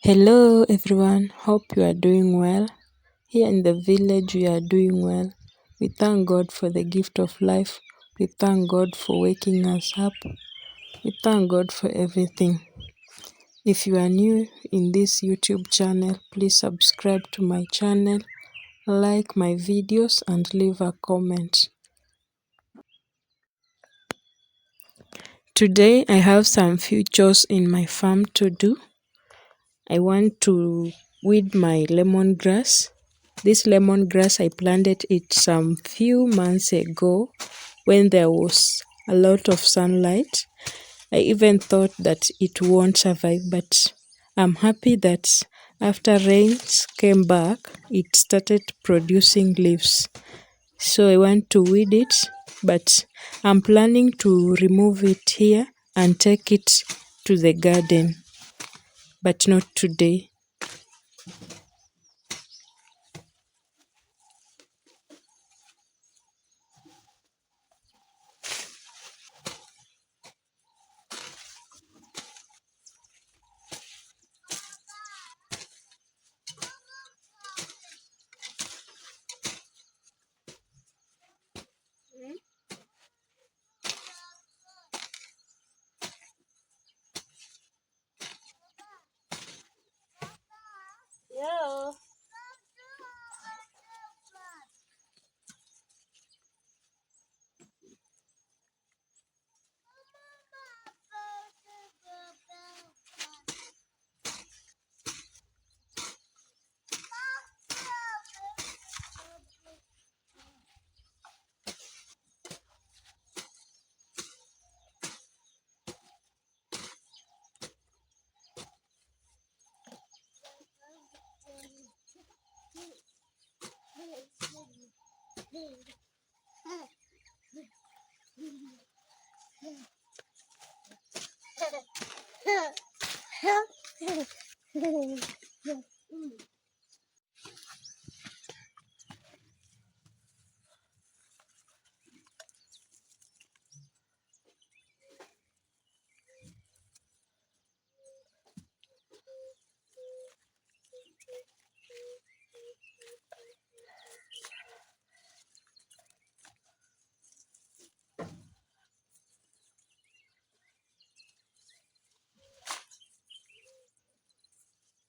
Hello everyone, hope you are doing well. Here in the village, we are doing well. We thank God for the gift of life. We thank God for waking us up. We thank God for everything. If you are new in this YouTube channel, please subscribe to my channel, like my videos, and leave a comment. Today, I have some few chores in my farm to do. I want to weed my lemongrass. This lemongrass, I planted it some few months ago when there was a lot of sunlight. I even thought that it won't survive, but I'm happy that after rains came back, it started producing leaves. So I want to weed it, but I'm planning to remove it here and take it to the garden, but not today. Yeah.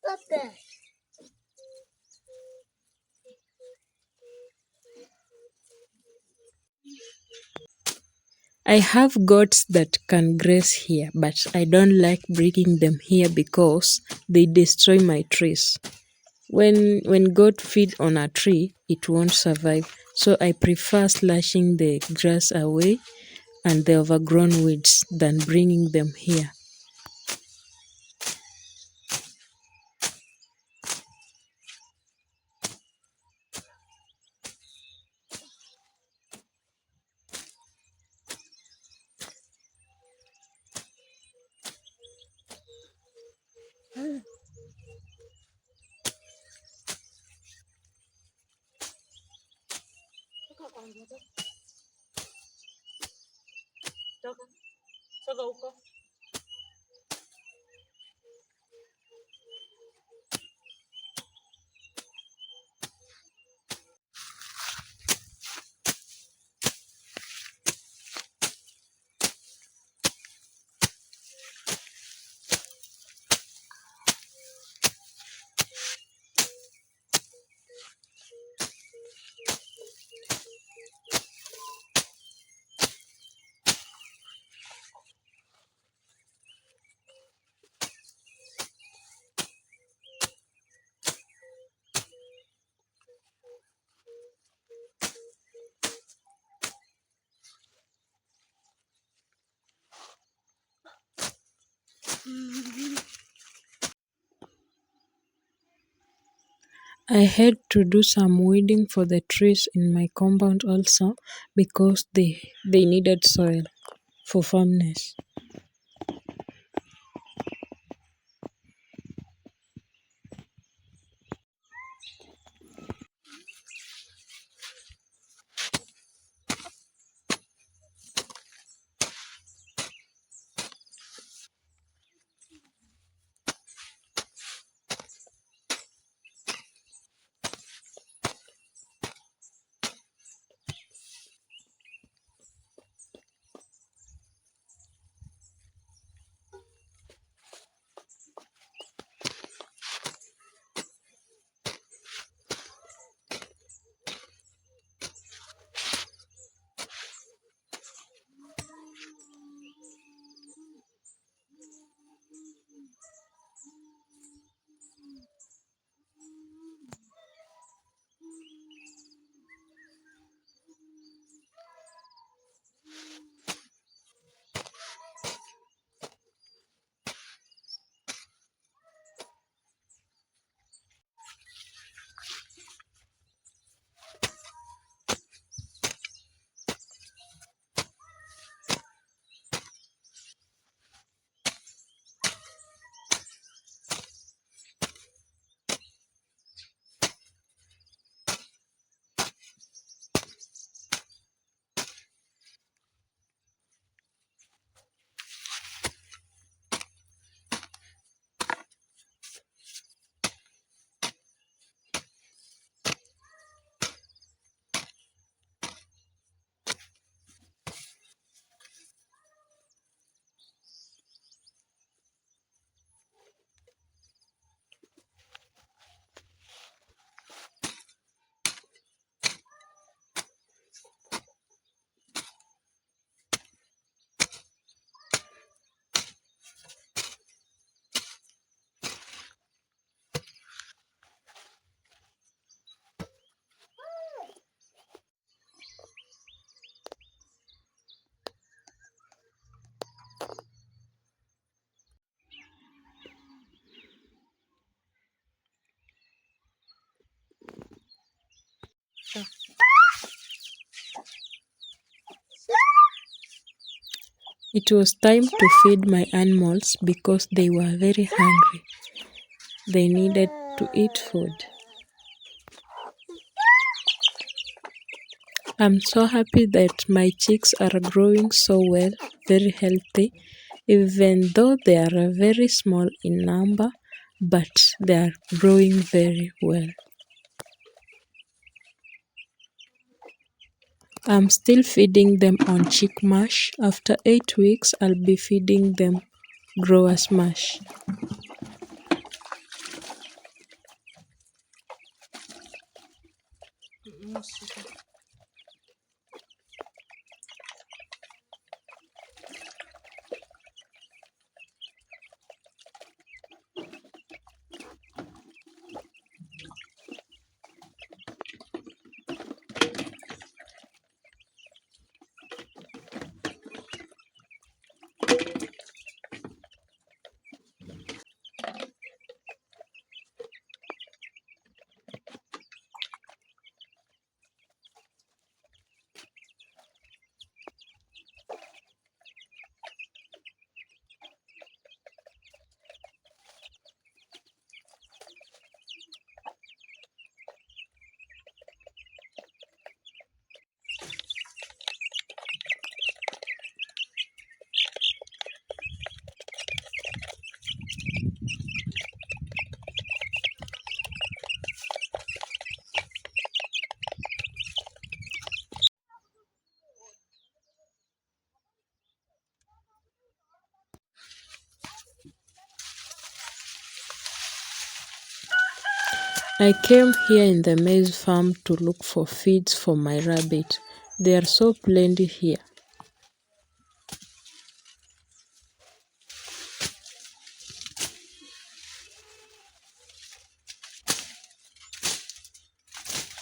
Stop that. I have goats that can graze here, but I don't like bringing them here because they destroy my trees. When goat feed on a tree, it won't survive. So I prefer slashing the grass away and the overgrown weeds than bringing them here. I had to do some weeding for the trees in my compound also because they needed soil for firmness. It was time to feed my animals because they were very hungry. They needed to eat food. I'm so happy that my chicks are growing so well, very healthy, even though they are very small in number, but they are growing very well. I'm still feeding them on chick mash. After 8 weeks, I'll be feeding them growers mash. I came here in the maize farm to look for feeds for my rabbit. They are so plenty here.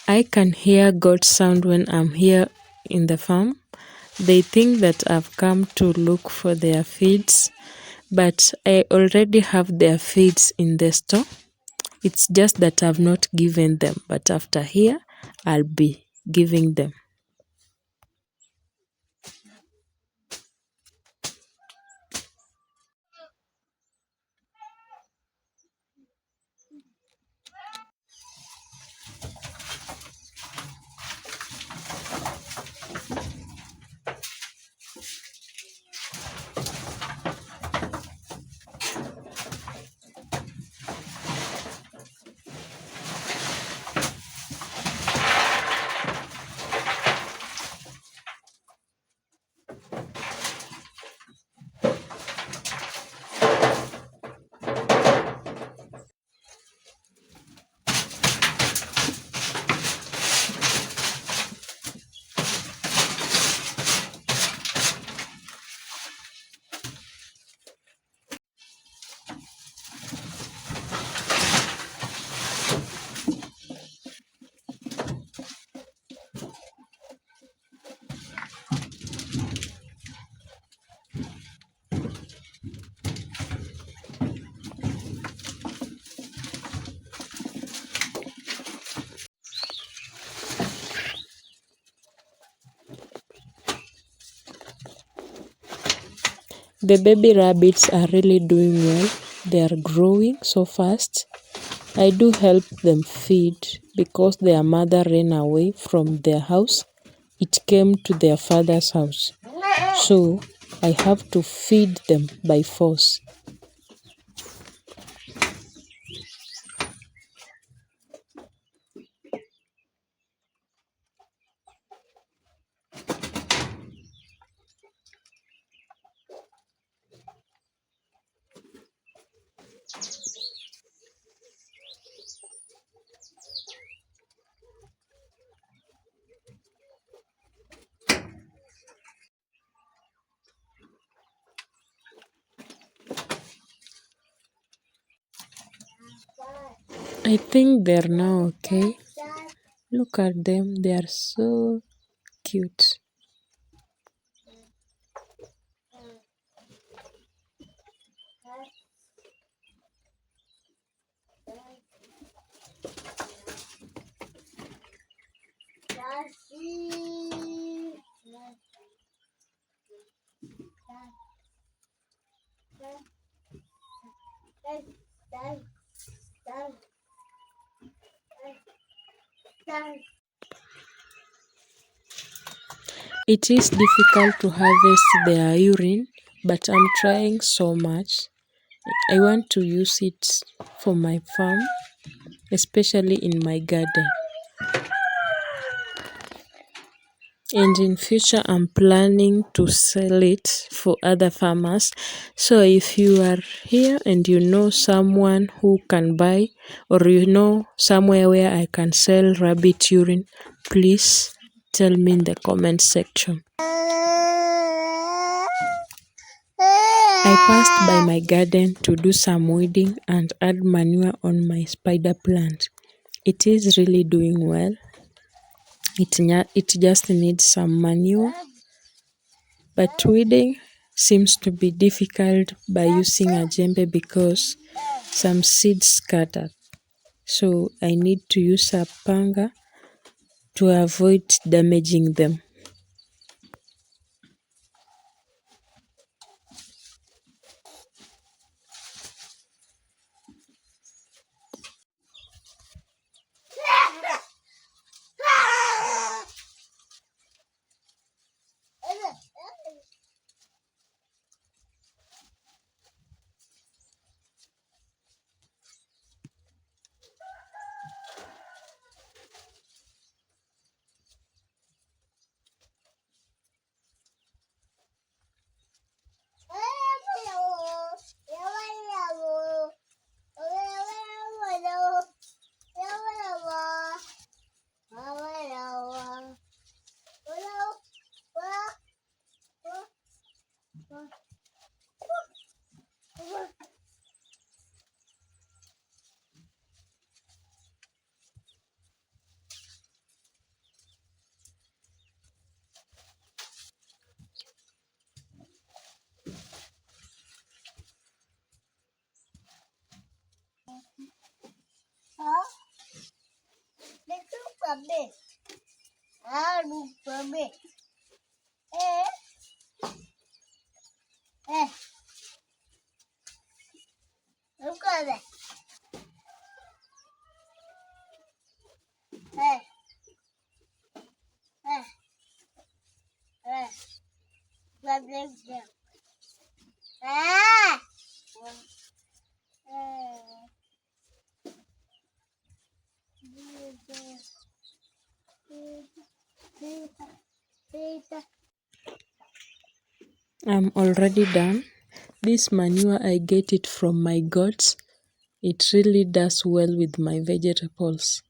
I can hear goat sound when I'm here in the farm. They think that I've come to look for their feeds, but I already have their feeds in the store. It's just that I've not given them, but after here, I'll be giving them. The baby rabbits are really doing well. They are growing so fast. I do help them feed because their mother ran away from their house. It came to their father's house. So I have to feed them by force. I think they're now okay. Look at them, they are so cute. It is difficult to harvest their urine, but I'm trying so much. I want to use it for my farm, especially in my garden. And in future, I'm planning to sell it for other farmers. So if you are here and you know someone who can buy, or you know somewhere where I can sell rabbit urine, please tell me in the comment section. I passed by my garden to do some weeding and add manure on my spider plant. It is really doing well. It just needs some manure, but weeding seems to be difficult by using a jembe because some seeds scattered. So I need to use a panga to avoid damaging them. I'm already done. This manure, I get it from my goats. It really does well with my vegetables.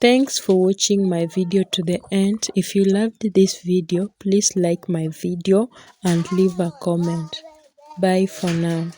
Thanks for watching my video to the end. If you loved this video, please like my video and leave a comment. Bye for now.